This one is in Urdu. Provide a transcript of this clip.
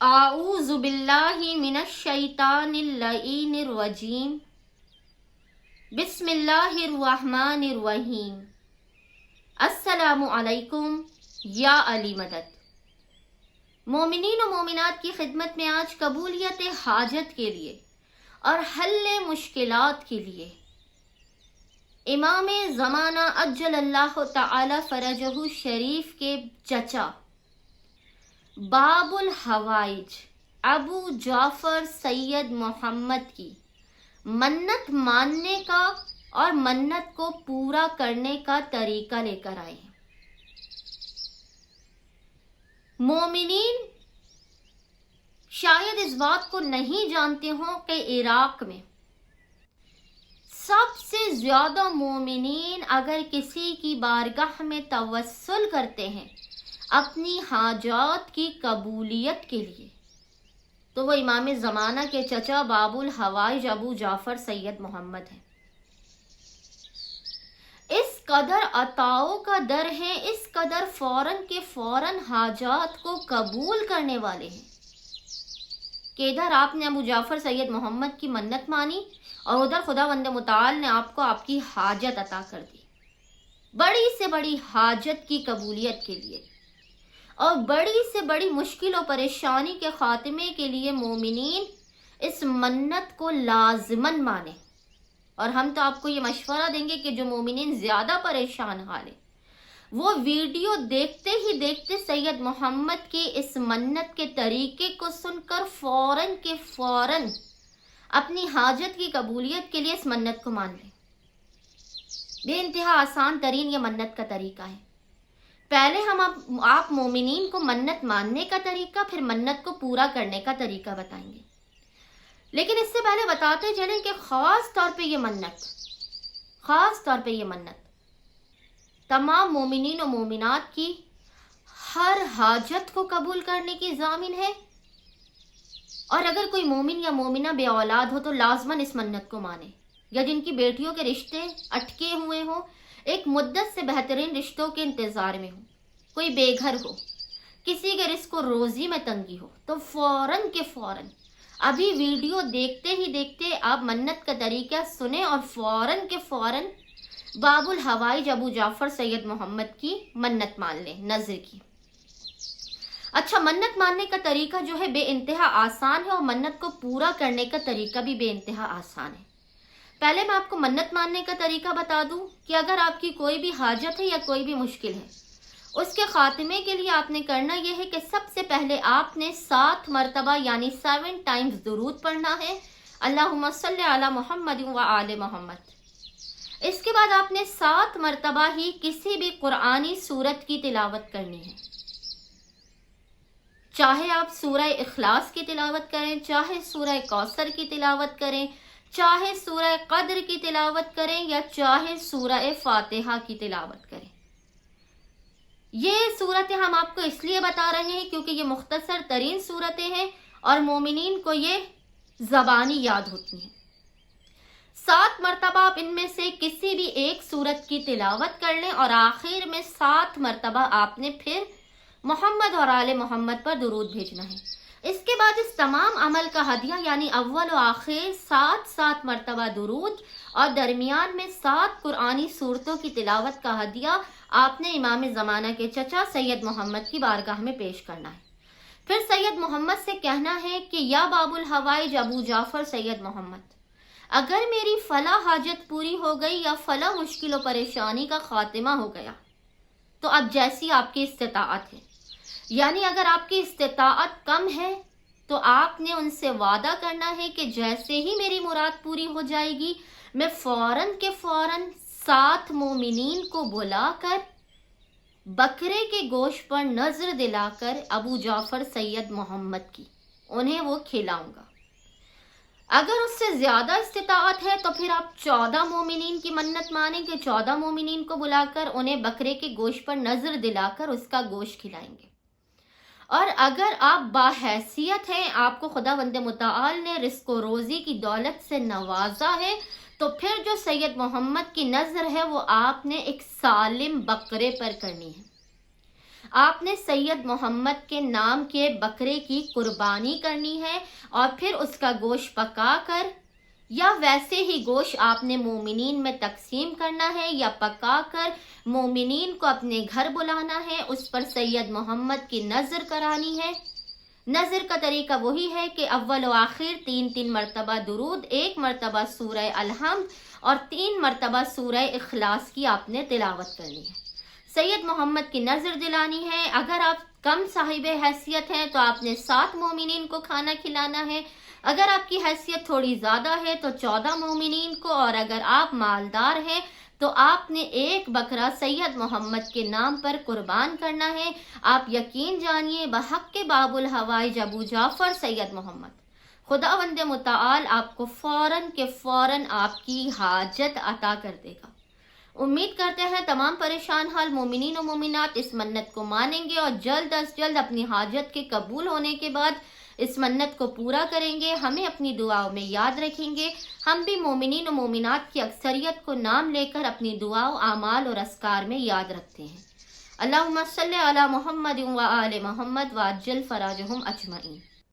اعوذ باللہ من الشیطان اللعین الرجیم بسم اللہ الرحمن الرحیم السلام علیکم یا علی مدد۔ مومنین و مومنات کی خدمت میں آج قبولیت حاجت کے لیے اور حل مشکلات کے لیے امام زمانہ عجل اللہ تعالی فرجہ شریف کے چچا باب الحوائج ابو جعفر سید محمد کی منت ماننے کا اور منت کو پورا کرنے کا طریقہ لے کر آئے ہیں۔ مومنین شاید اس بات کو نہیں جانتے ہوں کہ عراق میں سب سے زیادہ مومنین اگر کسی کی بارگاہ میں توسل کرتے ہیں اپنی حاجات کی قبولیت کے لیے تو وہ امام زمانہ کے چچا باب الحوائج ابو جعفر سید محمد ہیں۔ اس قدر عطاؤں کا در ہے، اس قدر فوراً کے فوراً حاجات کو قبول کرنے والے ہیں کہ ادھر آپ نے ابو جعفر سید محمد کی منت مانی اور ادھر خداوند متعال نے آپ کو آپ کی حاجت عطا کر دی، بڑی سے بڑی حاجت کی قبولیت کے لیے اور بڑی سے بڑی مشکل و پریشانی کے خاتمے کے لیے مومنین اس منت کو لازماً مانیں۔ اور ہم تو آپ کو یہ مشورہ دیں گے کہ جو مومنین زیادہ پریشان حال ہیں وہ ویڈیو دیکھتے ہی دیکھتے سید محمد کی اس منت کے طریقے کو سن کر فوراً کے فوراً اپنی حاجت کی قبولیت کے لیے اس منت کو مان لیں۔ بے انتہا آسان ترین یہ منت کا طریقہ ہے۔ پہلے ہم آپ مومنین کو منت ماننے کا طریقہ پھر منت کو پورا کرنے کا طریقہ بتائیں گے، لیکن اس سے پہلے بتاتے چلیں کہ خاص طور پہ یہ منت تمام مومنین و مومنات کی ہر حاجت کو قبول کرنے کی ضامن ہے، اور اگر کوئی مومن یا مومنہ بے اولاد ہو تو لازماً اس منت کو مانے، یا جن کی بیٹیوں کے رشتے اٹکے ہوئے ہوں، ایک مدت سے بہترین رشتوں کے انتظار میں ہو، کوئی بے گھر ہو، کسی کے رزق و روزی میں تنگی ہو، تو فوراً کے فوراً ابھی ویڈیو دیکھتے ہی دیکھتے آپ منت کا طریقہ سنیں اور فوراً کے فوراً باب الحوائج ابو جعفر سید محمد کی منت مان لیں، نظر کی۔ اچھا، منت ماننے کا طریقہ جو ہے بے انتہا آسان ہے اور منت کو پورا کرنے کا طریقہ بھی بے انتہا آسان ہے۔ پہلے میں آپ کو منت ماننے کا طریقہ بتا دوں کہ اگر آپ کی کوئی بھی حاجت ہے یا کوئی بھی مشکل ہے، اس کے خاتمے کے لیے آپ نے کرنا یہ ہے کہ سب سے پہلے آپ نے 7 مرتبہ یعنی 7 ٹائمز درود پڑھنا ہے، اللہم صلی علی محمد و آل محمد۔ اس کے بعد آپ نے 7 مرتبہ ہی کسی بھی قرآنی سورت کی تلاوت کرنی ہے، چاہے آپ سورہ اخلاص کی تلاوت کریں، چاہے سورہ کوثر کی تلاوت کریں، چاہے سورہ قدر کی تلاوت کریں، یا چاہے سورہ فاتحہ کی تلاوت کریں۔ یہ صورتیں ہم آپ کو اس لیے بتا رہے ہیں کیونکہ یہ مختصر ترین صورتیں ہیں اور مومنین کو یہ زبانی یاد ہوتی ہیں۔ 7 مرتبہ آپ ان میں سے کسی بھی ایک صورت کی تلاوت کر لیں اور آخر میں 7 مرتبہ آپ نے پھر محمد اور آل محمد پر درود بھیجنا ہے۔ اس کے بعد اس تمام عمل کا ہدیہ یعنی اول و آخر 7 مرتبہ درود اور درمیان میں 7 قرآنی صورتوں کی تلاوت کا ہدیہ آپ نے امام زمانہ کے چچا سید محمد کی بارگاہ میں پیش کرنا ہے۔ پھر سید محمد سے کہنا ہے کہ یا باب الحوائج ابو جعفر سید محمد، اگر میری فلاں حاجت پوری ہو گئی یا فلاں مشکل و پریشانی کا خاتمہ ہو گیا تو اب جیسی آپ کی استطاعت ہے، یعنی اگر آپ کی استطاعت کم ہے تو آپ نے ان سے وعدہ کرنا ہے کہ جیسے ہی میری مراد پوری ہو جائے گی میں فوراً کے فوراً 7 مومنین کو بلا کر بکرے کے گوشت پر نظر دلا کر ابو جعفر سید محمد کی انہیں وہ کھلاؤں گا۔ اگر اس سے زیادہ استطاعت ہے تو پھر آپ 14 مومنین کی منت مانیں کہ 14 مومنین کو بلا کر انہیں بکرے کے گوشت پر نظر دلا کر اس کا گوشت کھلائیں گے۔ اور اگر آپ باحیثیت ہیں، آپ کو خداوند متعال نے رزق و روزی کی دولت سے نوازا ہے، تو پھر جو سید محمد کی نظر ہے وہ آپ نے ایک سالم بکرے پر کرنی ہے۔ آپ نے سید محمد کے نام کے بکرے کی قربانی کرنی ہے اور پھر اس کا گوشت پکا کر یا ویسے ہی گوشت آپ نے مومنین میں تقسیم کرنا ہے یا پکا کر مومنین کو اپنے گھر بلانا ہے، اس پر سید محمد کی نذر کرانی ہے۔ نذر کا طریقہ وہی ہے کہ اول و آخر 3 مرتبہ درود، 1 مرتبہ سورہ الحمد اور 3 مرتبہ سورہ اخلاص کی آپ نے تلاوت کرنی ہے۔ سید محمد کی نذر دلانی ہے۔ اگر آپ کم صاحب حیثیت ہیں تو آپ نے 7 مومنین کو کھانا کھلانا ہے، اگر آپ کی حیثیت تھوڑی زیادہ ہے تو 14 مومنین کو، اور اگر آپ مالدار ہیں تو آپ نے 1 بکرا سید محمد کے نام پر قربان کرنا ہے۔ آپ یقین جانیے بحق کے باب الحوائج ابو جعفر سید محمد، خداوند متعال آپ کو فوراً کے فوراً آپ کی حاجت عطا کر دے گا۔ امید کرتے ہیں تمام پریشان حال مومنین و مومنات اس منت کو مانیں گے اور جلد از جلد اپنی حاجت کے قبول ہونے کے بعد اس منت کو پورا کریں گے، ہمیں اپنی دعاؤں میں یاد رکھیں گے۔ ہم بھی مومنین و مومنات کی اکثریت کو نام لے کر اپنی دعاؤں، اعمال اور اذکار میں یاد رکھتے ہیں۔ اللہم صلی علی محمد و آل محمد وعجل فراجہم اجمعین۔